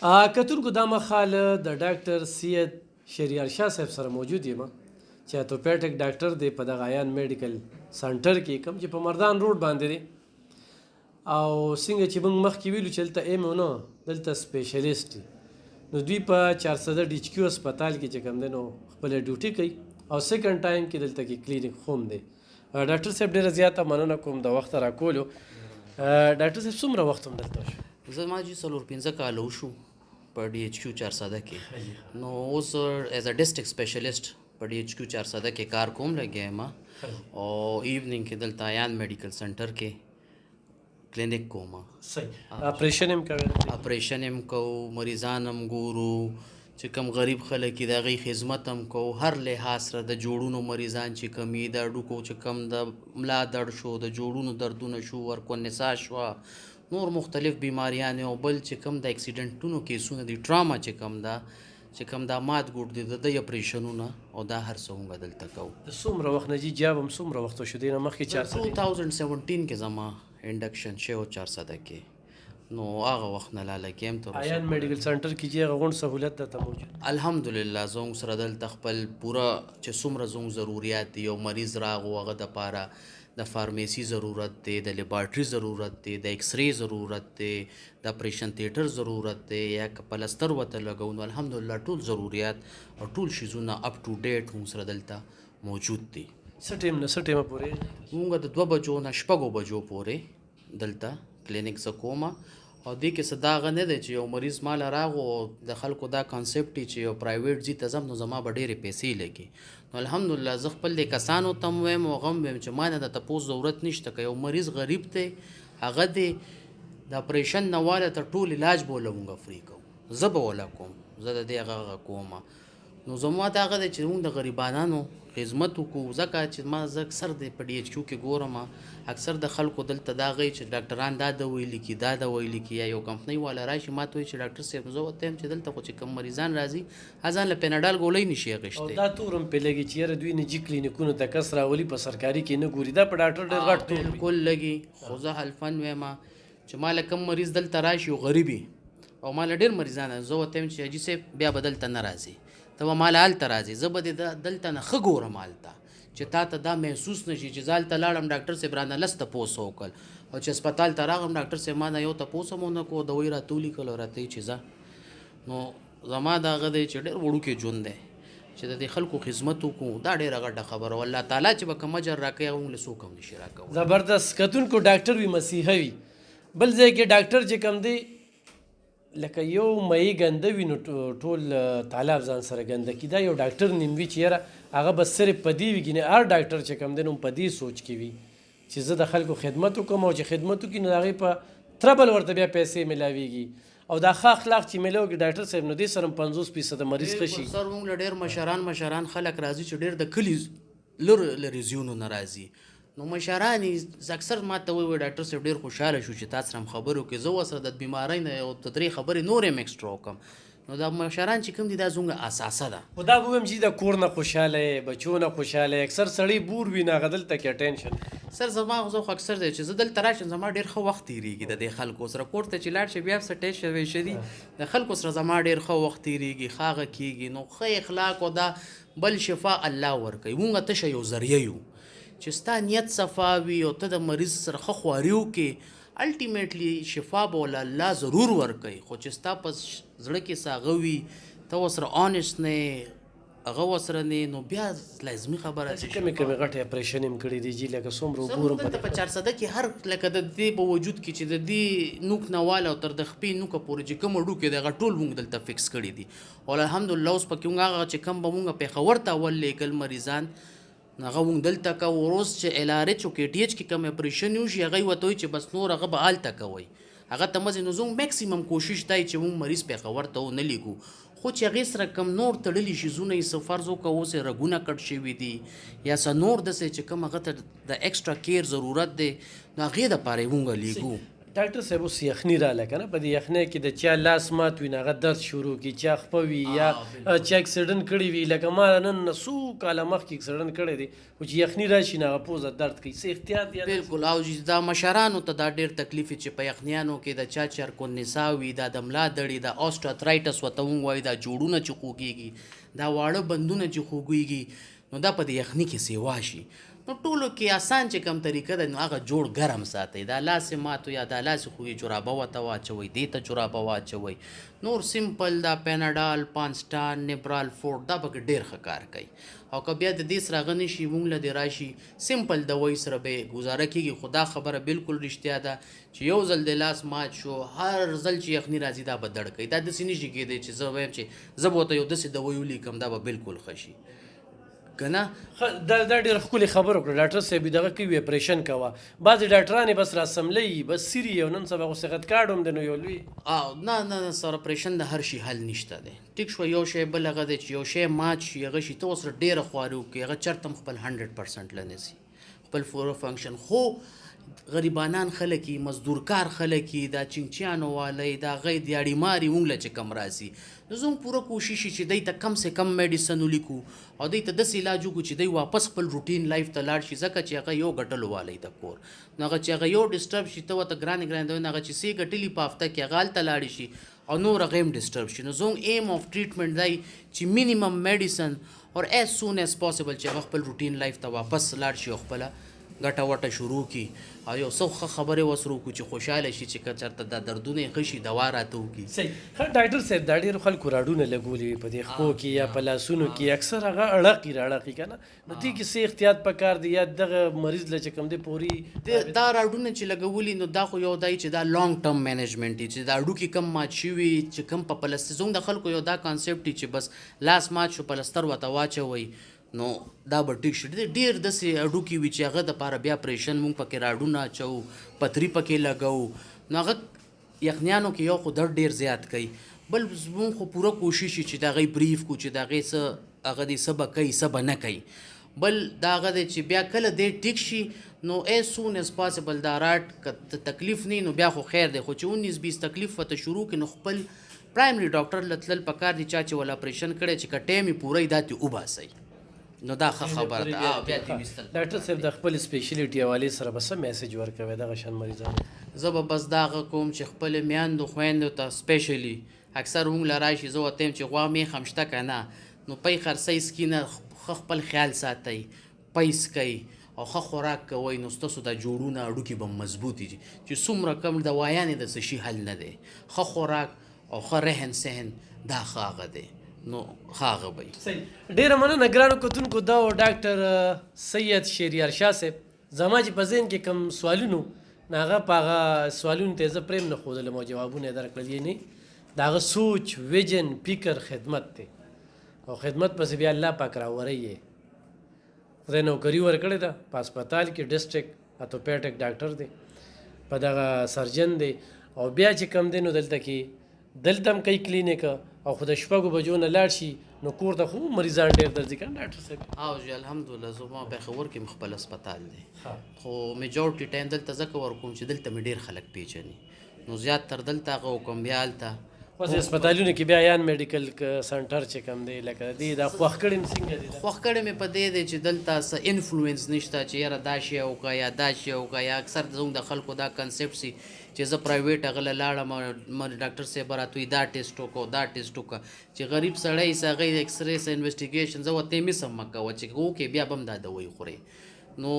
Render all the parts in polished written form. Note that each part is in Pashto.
کتونکو دا مخال د ډاکټر سید شهریار شاه صاحب سره موجود یم چې اتوپیټک ډاکټر دی په دغه عیان میډیکل سنټر کې کوم چې په مردان روډ باندې دی او څنګه چې موږ مخکې ویلو چې دلته ایم نه دلته سپیشلیسټ دی نو دوی په 400 ډي ایچ کیو هسپتال کې چې کوم دی نو خپله ډیوټي کوي او سیکنډ ټایم کې دلته کې کلینیک هم دی ډاکټر صاحب ډېره زیاته مننه کوم د وخته راکولو ډاکټر صاحب څومره وخت هم دلته شو زما جی 4-5 کاله وشو په ډي ایچ کیو 400 کې نو اوس ایز ا ډسټرکټ سپیشلیسټ په ډي ایچ کیو 400 کې کار کوم لګیا یم او ایوننګ کې دلته عیان میډیکل سنټر کې کلینیک کوم صحیح اپریشن هم کوي اپریشن هم کو مریضان هم ګورو چې کم غریب خلک دي د هغوی خدمت هم کو هر لحاظ سره د جوړونو مریضان چې کم وي د هډوکو چې کم د ملا درد شو د جوړونو دردونه شو ورکو نسا شوه نور مختلف بیماریان او بل چې کم د اکسیډنټونو کیسونه دي ټراما چې کم دا مات ګوډ دي د اپریشنونه او دا هر څه موږ دلته کوو د څومره وخت نه جي جاب هم څومره وخت شو دی نه مخکې 2017 کې زما انډکشن شو 400 کې نو هغه وخت نه لاله کېم تر عیان میډیکل سنټر کې چې هغه غونډ سهولت درته موجود الحمدلله زموږ سره دلته خپل پوره چې څومره زموږ ضروریات دي یو مریض راغو هغه دپاره د فارمیسي ضرورت دی د لیبارټري ضرورت دی د ایکس ری ضرورت دی د اپریشن تیټر ضرورت دی یا که پلستر ورته لګو نو الحمدلله ټول ضروریات او ټول شیزونه اپ ټو ډیټ موږ سره دلته موجود دي څه ټیم نه څه ټیمه پورې موږ د 2 بجو نه 6 بجو پورې دلته کلینیک زه کومه او دې کې څه داغه نه دی چې یو مریض ماله راغو د خلکو دا کانسیپټ چې یو پرایویټ ځي ته ځم نو زما به ډېرې پیسې لګي نو الحمدلله زه خپل د کسانو ته هم وایم او هغه هم وایم چې ما نه د تپوس ضرورت نشته که یو مریض غریب دی هغه دی د اپریشن نه واله ته ټول علاج به وله مونږ فری کوو زه به وله کوم زه د دې هغه کومه نو زما ته هغه دی چې مونږ د غریبانانو خدمت وکړو ځکه چې ما زه اکثر د په ډي ایچ کیو کې ګورم اکثر د خلکو دلته دا غي چې ډاکټران دا دوايي لیکي دا دوايي لیکي یا یو کمپنۍ والا راشي ما ته وایي چې ډاکټر صاحب زه ورته یم چې دلته خو چې کوم مریضان راځي ځان له پیناډال ګولۍ نشي اخیستی او دا تور هم پرې لګي چې یاره دوی نجي کلینیکونو ته کس راولي په سرکاري کې نه ګوري دا په ډاکټر ډېر غټ تور بالکل لګي خو زه حلفن وایم چې ما له کوم مریض دلته راشي او غریبي او ما له ډېر مریضان زه ورته یم چې حاجي صاحب بیا به دلته نه راځي ته به ما له هلته راځي زه به دې دلته نه ښه ګورم هلته چې تا ته دا محسوس نشي چې زه هلته لاړم ډاکټر صاحب رانه لس تپوس وکړل او چې هسپتال ته راغلم ډاکټر صاحب ما نه یو تپوس هم ونه کړو دوایي راته ولیکل او راته چې ځه نو زما دا هغه دی چې ډېر وړوکی ژوند دی چې د دې خلکو خدمت وکړو دا ډېره غټه خبره وه الله تعالی چې به کوم اجر راکوي هغه موږ له څوک هم نشي راکولی زبردست کتونکو ډاکټر وي مسیحه وي بل ځای کې ډاکټر چې کوم دی لکه یو مئی ګنده وي نو ټول تالاب ځان سره ګنده کي دا یو ډاکټر نیم وي چې یاره هغه بس صرف په دې وي ګینې هر ډاکټر چې کوم دی نو په دې سوچ کې وي چې زه د خلکو خدمت وکړم او چې خدمت وکړي نو د هغې په تربل ورته بیا پیسې میلاویږي او دا ښه اخلاق چې میلاوږي ډاکټر صاحب نو دې سره 50% مریض ښه شي سر موږ له ډېر مشران خلک راځي چې ډېر د کلي لرې زیونو نه راځي نو مشران اکثر ما ته وایي ډاکټر صاحب ډېر خوشحاله شو چې تا سره هم خبرې وکړې زه ورسره د بیمارۍ نه یو 2-3 خبرې نورې هم ایکسټرا وکړم نو دا مشران چې کوم دي دا زموږ اساسه ده خو دا به ووایم چې د کور نه خوشحاله یې بچو نه خوشحاله یې اکثر سړی بور وي نه هغه دلته کې ټینشن سر زما خو اکثر دی چې زه دلته راشم زما ډېر ښه وخت تېرېږي د دې خلکو سره کور ته چې لاړ شي بیا څه ټیسټ شوی شي د خلکو سره زما ډېر ښه وخت تېرېږي ښه هغه کېږي نو ښه اخلاق او دا بل شفا الله ورکوي مونږ تشه یو ذریعه یو چې ستا نیت صفا وي او ته د مریض سره ښه خواري وکړې الټیمیټلی شفا به وله الله ضرور ورکوي خو چې ستا په زړه کې څه هغه وي ته ورسره آنسټ نه هغه ورسره نه نو بیا لازمي خبره چې کمې کمې غټې اپریشن هم کړي دي جي لکه څومره وګورم دلته په 400 کې هر لکه د دې په وجود کې چې د دې نوک نه واله او تر د خپې نوکه پورې چې کوم ډوکې دی هغه ټول مونږ دلته فکس کړي دي او الحمدلله اوس پکې مونږ هغه چې کوم به مونږ پېښور ته ولېږل مریضان هغه مونږ دلته کوو اوس چې ال آر ایچ او کې ټي ایچ کې کوم اپریشن وشي هغه یې ورته وایي چې بس نور هغه به هلته کوئ هغه ته مزې نو زموږ میکسیمم کوشش دی چې مونږ مریض پېښور ته ونه لیږو خو چې هغې سره کوم نور تړلي شیزونه یې څه فرض وکړه اوس یې رګونه کټ شوي دي یا څه نور داسې چې کوم هغه ته د ایکسټرا کیر ضرورت دی نو هغې دپاره یې مونږ لیږو ډاکټر صاحب اوس یخني راله که نه په دې یخنۍ کې د چا لاس مات وي نو هغه درد شروع کړي چا خپه وي یا چا اکسیډنټ کړی وي لکه ما نن څو کاله مخکې اکسیډنټ کړی دی خو چې یخني راشي نو هغه پوزه درد کوي څه احتیاط یا بالکل او دا مشرانو ته دا ډېر تکلیف چې په یخنیانو کې د چا چرکو نسا وي دا د ملا دړي د اوسټرایټس ورته موږ وایو دا جوړونه چې خوږېږي دا واړه بندونه چې خوږېږي نو دا په دې یخني کې سیوا شي نو ټولو کې آسان چې کوم طریقه ده نو هغه جوړ ګرم ساتئ دا لاسې ماتو یا دا لاسې خوږې جرابه ورته واچوئ دې ته جرابه واچوئ نور سمپل دا پیناډال پانسټان نیبرال فورټ دا پکې ډېر ښه کار کوي او که بیا د دې سره هغه نه شي موږ له دې راشي سمپل دوی سره به ګزاره کېږي خو دا خبره بالکل رښتیا ده چې یو ځل د لاس مات شو هر ځل چې یخني راځي دا به دړ کوي دا داسې نه شي کېدی چې زه وایم چې زه به ورته یو داسې دوی ولیکم دا به بالکل ښه شي که نه دا ډېره ښکلې خبره وکړه ډاکټر صاحب دغه کوي اپریشن کوه بعضې ډاکټران یې بس راسملوي بس سیري او نن سبا خو صحت کارډ هم دی نو یو لوی نه نه سر اپریشن د هر شي حل نشته دی ټیک شو یو شی بل هغه دی چې یو شی مات شي هغه شي ته ورسره ډېره خواري وکړي هغه چېرته هم خپل 100% له نسي خپل فور فنکشن خو غریبانان خلک یي مزدورکار خلک یي دا چنګچیانو والی دا غي دیاړي ماري مونږ له چې کم راځي نو زموږ پوره کوشش چې دی ته کم سے کم میډیسن ولیکو او دی ته داسې علاج وکړو چې دی واپس خپل روټین لایف ته لاړ شي ځکه چې هغه یو ګټلو والی د کور نو هغه چې هغه یو ډسټرب شي ته ورته ګرانې ګرانې دوی هغه چې سې ګټلي په هفته کې هغه هلته لاړې شي او نور هغه هم ډسټرب شي نو زموږ ایم آف ټریټمنټ دی چې مینیمم میډیسن اور ایز سون ایز پاسبل چې هغه خپل روټین لایف ته واپس لاړ شي او خپله ګټه وټه شروع کړي او یو څه ښه خبرې ورسره وکړو چې خوشحاله شي چې که چېرته دا دردونه یې ښه شي دوا راته وکړي صحیح ښه ډاکټر صاحب دا ډېرو خلکو راډونه لګولي په دې خپو کې یا په لاسونو کې اکثر هغه اړقي راړقي که نه نو دې کې څه احتیاط پکار دی یا دغه مریض له چې کوم دی پورې دا راډونه چې لګولي نو دا خو یو دی چې دا لانګ ټرم مینجمنټ دی چې دا هډوکي کم مات شوي چې کم په پلستر زموږ د خلکو یو دا کانسیپټ دی چې بس لاس مات شو پلستر ورته واچوئ نو دا به ټیک شي ډېر داسې هډوکي وي چې هغه دپاره بیا اپریشن مونږ پکې راډونه اچوو پتري پکې لګوو نو هغه یخنیانو کې یو خو درد ډېر زیات کوي بل مونږ خو پوره کوشش چې د هغې بریف کړو چې د هغې څه هغه دې څه به کوي څه به نه کوي بل دا هغه دی چې بیا کله دی ټیک شي نو ایز سون ایز پاسبل دا راټ که تکلیف نه نو بیا خو خیر دی خو چې 19-20 تکلیف ورته شروع کړي نو خپل پرایمري ډاکټر له تلل پکار دي چا چې ول اپریشن کړی چې که ټایم یې پوره دا ترې وباسئ نو دا ښه خبره ده بیا دې ویستل ډاکټر صاحب د خپل سپیشلیټي حوالې سره به څه میسج ورکوي دغه شان مریضانو زه به بس دا هغه کوم چې خپلې میندو خویندو ته سپیشلی اکثر موږ له راشي زه ورته یم چې غوا میخ هم شته که نه نو پی خرڅئ سکي نه ښه خپل خیال ساتئ پی څکئ او ښه خوراک کوئ نو ستاسو دا جوړونه هډوکي به مضبوطي چې څومره کم دوايانې د څه شي حل نه دی ښه خوراک او ښه رهن سهن دا ښه هغه دی نو هغه به ډېره مننه ګرانو کتونکو دا و ډاکټر سید شهریار شاه صاحب زما چې په ذهن کې کوم سوالونه نو هغه په هغه سوالونو ته زه پرېم نه ښودلم او جوابونه یې درکړل یعنې د هغه سوچ ویژن فکر خدمت دی او خدمت پسې بیا الله پاک راوری یې خدای نوکري ورکړې ده په هسپتال کې ډسټرکټ اتوپیټک ډاکټر دی په دغه سرجن دی او بیا چې کم دی نو دلته هم کوي کلینیک او خو د شپږو بجو نه لاړ شي نو کور ته خو مریضان ډېر درځي که نه ډاکټر صاحب او جی الحمدلله زما پېښور کې مې خپل هسپتال دی خو میجورټي ټایم دلته ځکه ورکوم چې دلته مې ډېر خلک پیژني نو زیات تر دلته هغه وکم بیا هلته خو هسپتالونو کې بیا یان میډیکل سنټر چې کوم دی لکه دې دا خوښ کړی م څنګه دی خوښ کړی مې په دې دی چې دلته څه انفلوئنس نشته چې یاره دا شی وکړه یا دا شی وکړه یا اکثر زموږ د خلکو دا کنسیپټ سي چې زه پرایویټ هغه له لاړم ډاکټر صاحب به راته وایي دا ټیسټ وکړه دا ټیسټ وکړه چې غریب سړی سه هغې اکسرې سه انویسټیګیشن زه ورته یې مس هم مه کوه چې وکړې بیا به هم دا دوی خورې نو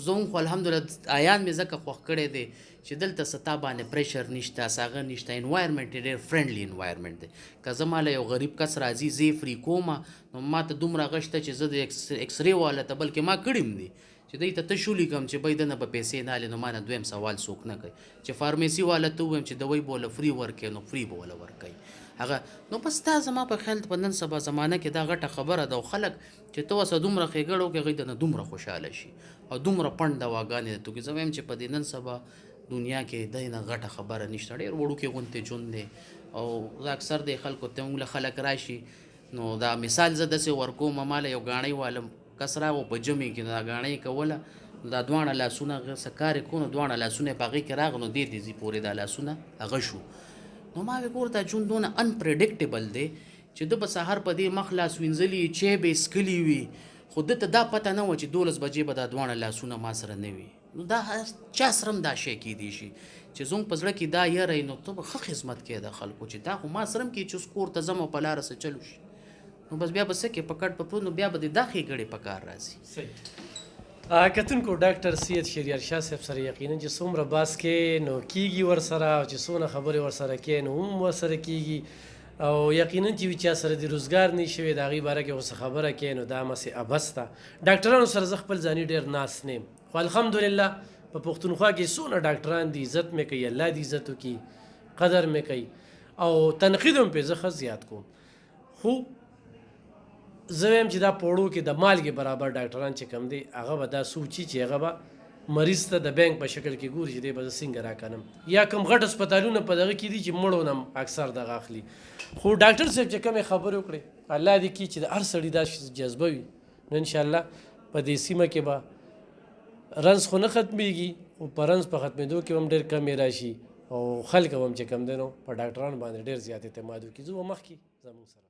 زموږ خو الحمدلله آیان مې ځکه خوښ کړی دی چې دلته ستا باندې پریشر نشته ساغه نشته انوایرمنټ یې ډېر فرینډلی انوایرمنټ دی که زما له یو غریب کس راځي زه یې فری کومه نو ما ته دومره غږ شته چې زه د ایکسرې واله ته بلکې ما کړي هم دي چې دی ته تش ولیکم چې بی دنه به پیسې نه هلې نو ما نه دویم سوال څوک نه کوي چې فارمیسي والا ته ووایم چې دوی به وله فری ورکوي نو فری به وله ورکوي هغه نو بس دا زما په خیال په نن سبا زمانه کې دا غټه خبره ده او خلک چې ته ورسره دومره ښېګړه وکړې هغوی دنه دومره خوشحاله شي او دومره پڼد دواګانې ده تو کې زه وایم چې په دې نن سبا دنیا کې دی نه غټه خبره نشته ډېر وړوکې غوندې ژوند دی او زه اکثر دی خلکو ته موږ له خلک راشي نو دا مثال زه داسې ورکوم ما له یو ګاڼۍ والم کس راغو په جمعې کې نو دا ګاڼۍ یې کوله دا دواړه لاسونه څه کار یې کوو نو دواړه لاسونه یې په هغې کې راغلل نو دې ځي پورې دا لاسونه هغه شو نو ما وی ګوره دا ژوند دونه انپریډکټیبل دی چې ده به سهار په دې مخ لاس وینځلي چای به یې څښلي وي خو ده ته دا پته نه وه چې 12 بجې به دا دواړه لاسونه ما سره نه وي نو دا چا سره هم دا شی کیدی شي چې زموږ په زړه کې دا یره وي نو ته به ښه خدمت کوې د خلکو چې دا خو ما سره هم کیږي چې اوس کور ته ځم او په لاره څه چلو شي نو بس بیا به څه کې په کټ په پرو نو بیا به دې دا ښېګړې په کار راځي کتونکو ډاکټر سید شهریار شاه صاحب سره یقینا چې څومره باس کې نو کیږي ورسره او چې څونه خبرې ورسره کوي نو هم ورسره کیږي او یقینا چې چا سره د روزګار نه شوی د هغې باره کې اوس خبره کوي نو دا مسې ابس ده ډاکټرانو سره زه خپل ځاني ډېر ناست نه یم خو الحمدلله په پښتونخوا کې څونه ډاکټران دي عزت مې کوي الله دې عزت وکړي قدر مې کوي او تنقید هم پرې زه ښه زیات کوم خو زه وایم چې دا پوړو کې د مالګې برابر ډاکټران چې کم دی هغه به دا سوچي چې هغه به مریض ته د بینک په شکل کې ګوري چې دی به زه څنګه راکنم یا کوم غټ هسپتالونه په دغه کې دي چې مړو نه اکثر دغه اخلي خو ډاکټر صاحب چې کومې خبرې وکړې الله دې کړي چې د هر سړي دا جذبه وي نو انشاءالله په دې سیمه کې به رنځ خو نه ختمېږي خو په رنځ په ختمېدو کې هم ډېر کمې راشي او خلک هم چې کم دی نو په ډاکټرانو باندې ډېر زیات اعتماد وکړي زه به مخکې زموږ سره